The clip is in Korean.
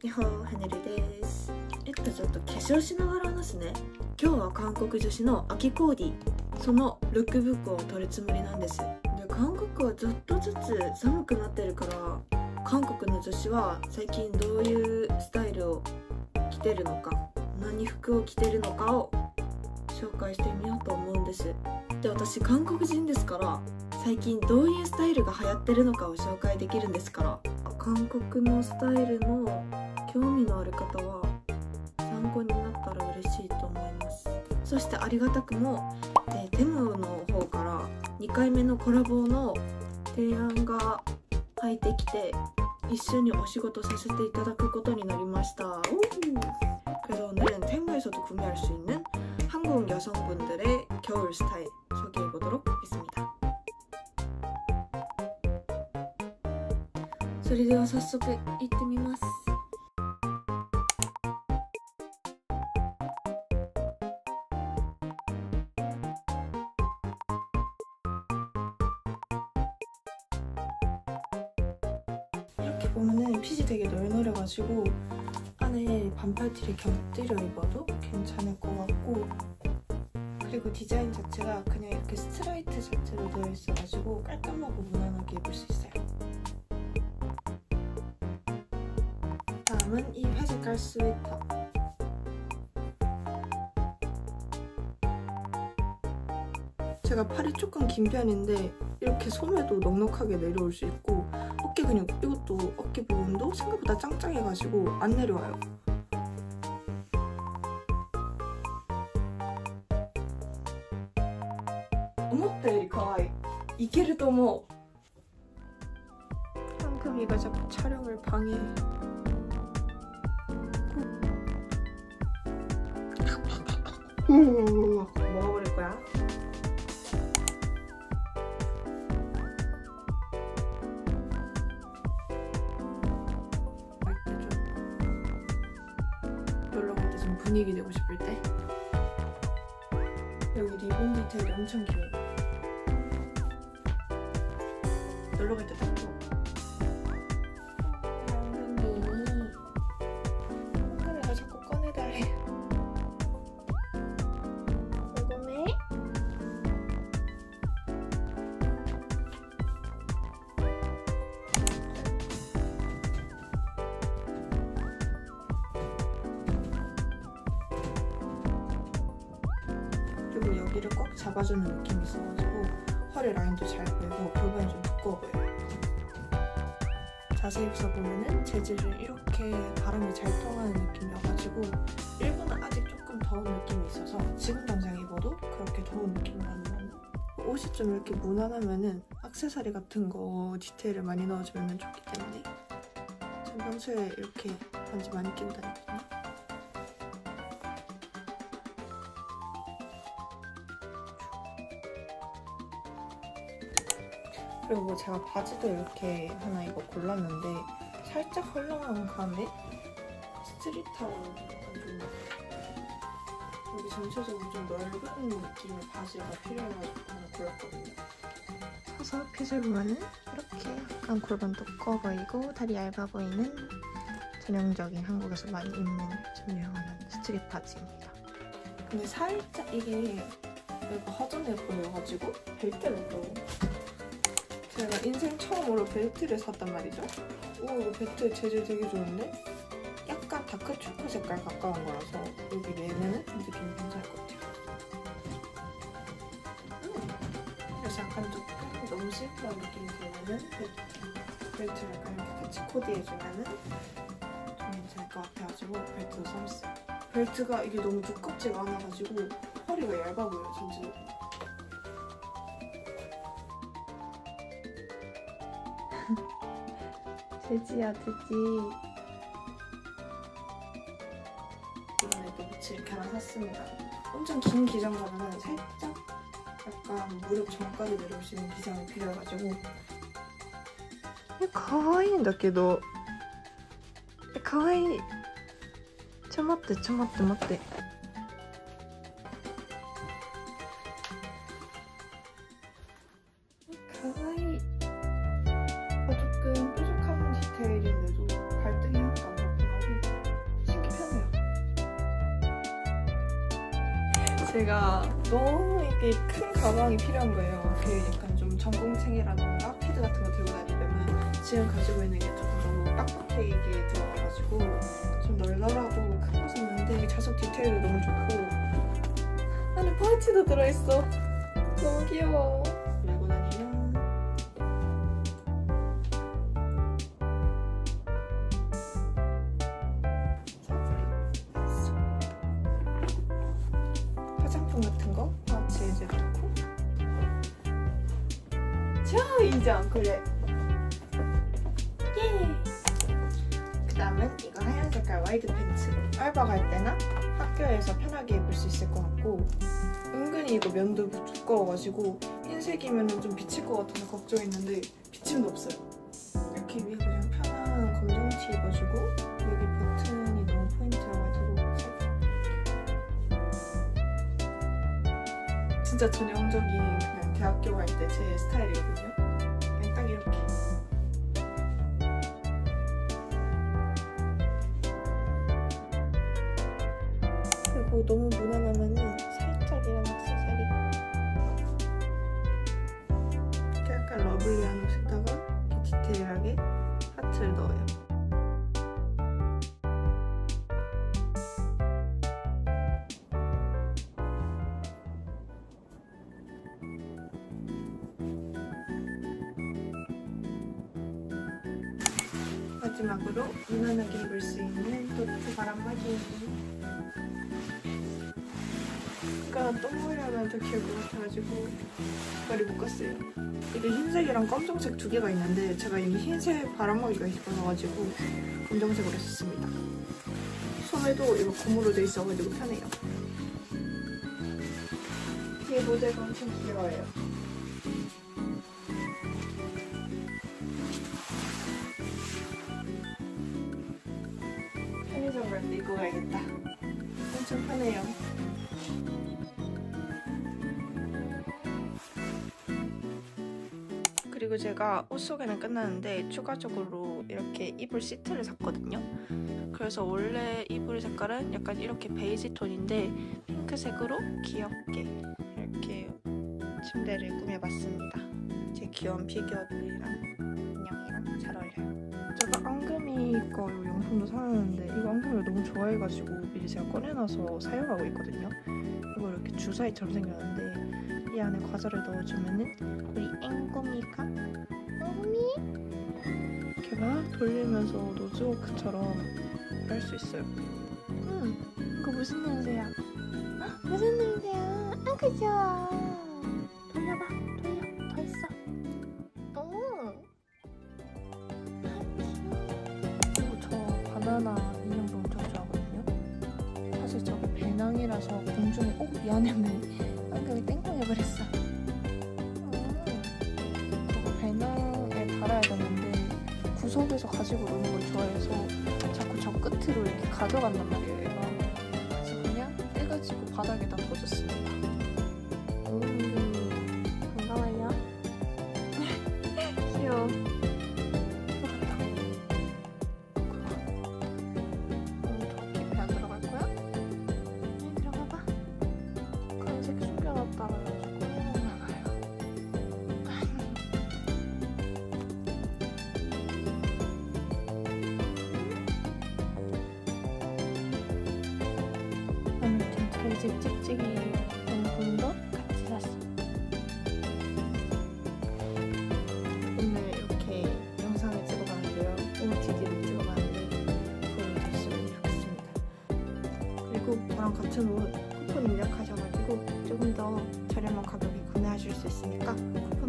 にほー、はねるです。ちょっと化粧しながら話すね。今日は韓国女子の秋コーディ、そのルックブックを撮るつもりなんです。で、韓国はずっとずつ寒くなってるから、韓国の女子は最近どういうスタイルを着てるのか、何服を着てるのかを紹介してみようと思うんです。で、私韓国人ですから、最近どういうスタイルが流行ってるのかを紹介できるんですから、韓国のスタイルの興味のある方は参考になったら嬉しいと思います。そしてありがたくも、テムの方から2回目のコラボの提案が入ってきて、一緒にお仕事させていただくことになりました。그래서 오늘은 테무에서도 구매할 수 있는 한국 여성분들의 겨울 스타일 소개해보도록 하겠습니다. それでは早速行ってみます。이렇게 보면은 핏이 되게 널널해가지고 안에 반팔티를 곁들여 입어도 괜찮을 것 같고, 그리고 디자인 자체가 그냥 이렇게 스트라이트 자체로 되어 있어가지고 깔끔하고 무난하게 입을 수 있어요. 다음은 이 회색깔 스웨터. 제가 팔이 조금 긴 편인데 이렇게 소매도 넉넉하게 내려올 수 있고, 어깨 근육, 이것도 어깨 부분도 생각보다 짱짱해가지고 안 내려와요. 어머때 가와이. 이케를 또뭐 한금이가 자꾸 촬영을 방해해. 먹어버릴 거야. 놀러 갈 때 좀 분위기 내고 싶을 때. 여기 리본 디테일이 엄청 귀여워. 놀러 갈 때도 예뻐. 카메라 자꾸 꺼내달래. 궁금해? 그리고 여기를 꽉 잡아주는 느낌이 있어가지고 허리 라인도 잘 보이고 골반이 좀 두꺼워 보여요. 자세히서 보면은 재질을 이렇게 바람이 잘 통하는 느낌이어가지고 일본은 아직 조금 더운 느낌이 있어서 지금 당장 입어도 그렇게 더운 느낌은 안 나는. 옷이 좀 이렇게 무난하면은 액세서리 같은 거 디테일을 많이 넣어주면 좋기 때문에 전 평소에 이렇게 반지 많이 끼고 다니거든요. 그리고 제가 바지도 이렇게 하나 이거 골랐는데 살짝 헐렁한 감에 스트릿한 좀 여기 전체적으로 좀 넓은 느낌의 바지가 필요해가지고 하나 골랐거든요. 서서 핏을 보면은 이렇게 약간 골반 두꺼워 보이고 다리 얇아 보이는 전형적인 한국에서 많이 입는 좀 유행하는 스트릿 바지입니다. 근데 살짝 이게 여기가 허전해 보여가지고 벨트를 또 제가 인생 처음으로 벨트를 샀단 말이죠. 오, 벨트 재질 되게 좋은데? 약간 다크 초코 색깔 가까운 거라서 여기 매면은 이제 좀 괜찮을 것 같아요. 그래서 약간 조금 너무 심플한 느낌이 들면은 벨트를 약간 이렇게 같이 코디해주면은 좀 괜찮을 것 같아가지고 벨트도 샀어요. 벨트가 이게 너무 두껍지가 않아가지고 허리가 얇아 보여요, 진짜. 돼지야, 돼지. 이번에도 부츠 이렇게 하나 샀습니다. 엄청 긴 기장보다는 살짝 약간 무릎 전까지 내려올 수 있는 기장이 필요해가지고. 가와이んだけど. 가와이. ちょ待って。가와이. 조금 뾰족한 디테일인데도 발등이 하나도 안 나타나고 제가 너무 이렇게 큰 가방이 필요한 거예요. 그 약간 좀 전공책이라던가 패드 같은 거 들고 다니려면 지금 가지고 있는 게 조금 너무 빡빡하게 들어가가지고 좀 널널하고 큰 거 샀는데 이게 자석 디테일도 너무 좋고 안에 파우치도 들어있어. 너무 귀여워. 메고 다니면 화장품 같은 거 파우치에 이제 넣고 이제 안 그래. 예. 그 다음은 이거 하얀 색깔 와이드 팬츠. 알바 갈 때나 학교에서 편하게 입을 수 있을 것 같고 은근히 이거 면도 두꺼워가지고 흰색이면 좀 비칠 것 같아서 걱정했는데 비침도 없어요. 이렇게 위에 그냥 편한 검정 티 입어주고 여기 버튼이 너무 포인트여가지고 진짜 전형적인 그냥 대학교 갈 때 제 스타일이거든요. 그냥 딱 이렇게. 그리고 너무 무난하면은 살짝 이런 액세서리. 약간 러블리한 옷에다가 이렇게 디테일하게 하트를 넣어요. 마지막으로 무난하게 입을 수 있는 도트 바람막이. 아까 똥 물려면 더 귀여울 것 같아가지고 머리 묶었어요. 이게 흰색이랑 검정색 두 개가 있는데 제가 이미 흰색 바람막이가 있어가지고 검정색으로 했습니다. 소매도 이거 고무로 돼 있어가지고 편해요. 뒤에 모델가 엄청 귀여워요. 편의점 갈 때 입고 가야겠다. 엄청 편해요. 그리고 제가 옷 소개는 끝났는데 추가적으로 이렇게 이불 시트를 샀거든요. 그래서 원래 이불 색깔은 약간 이렇게 베이지 톤인데 핑크색으로 귀엽게 이렇게 침대를 꾸며봤습니다. 제 귀여운 피규어들이랑 인형이랑 잘 어울려요. 제가 앙금이 거 용품도 사놨는데 이거 앙금을 너무 좋아해가지고 미리 제가 꺼내놔서 사용하고 있거든요. 이거 이렇게 주사위처럼 생겼는데 이 안에 과자를 넣어주면은 우리 앵구미가 이렇게 막 돌리면서 노즈워크처럼 할 수 있어요. 이거 무슨 냄새야? 무슨 냄새야? 아그 좋아. 돌려봐. 돌려. 더 있어. 그리고 저 바나나 인형도 엄청 좋아하거든요. 사실 저게 배낭이라서 공중에 미안해. 앙금이 땡깡 해버렸어. 저거 배낭에 달아야 되는데 구석에서 가지고 노는 걸 좋아해서 자꾸 저 끝으로 이렇게 가져간단 말이에요. 그래서 그냥 떼가지고 바닥에다 꽂았습니다. 반가워요. 귀여워. 저 깊이 안 들어갈 거야? 네, 들어가봐. 간색 숨겨놨다 그래가지고 나가요. 아무튼 저희 집 찍찍이 용품도 같이 샀어요. 오늘 이렇게 영상을 찍어봤는데요. OOTD를 찍어봤는데 보여주시면 좋겠습니다. 그리고 저랑 같은 옷 쿠폰 입력하셔가지고 조금 더 저렴한 가격에 구매하실 수 있으니까 쿠폰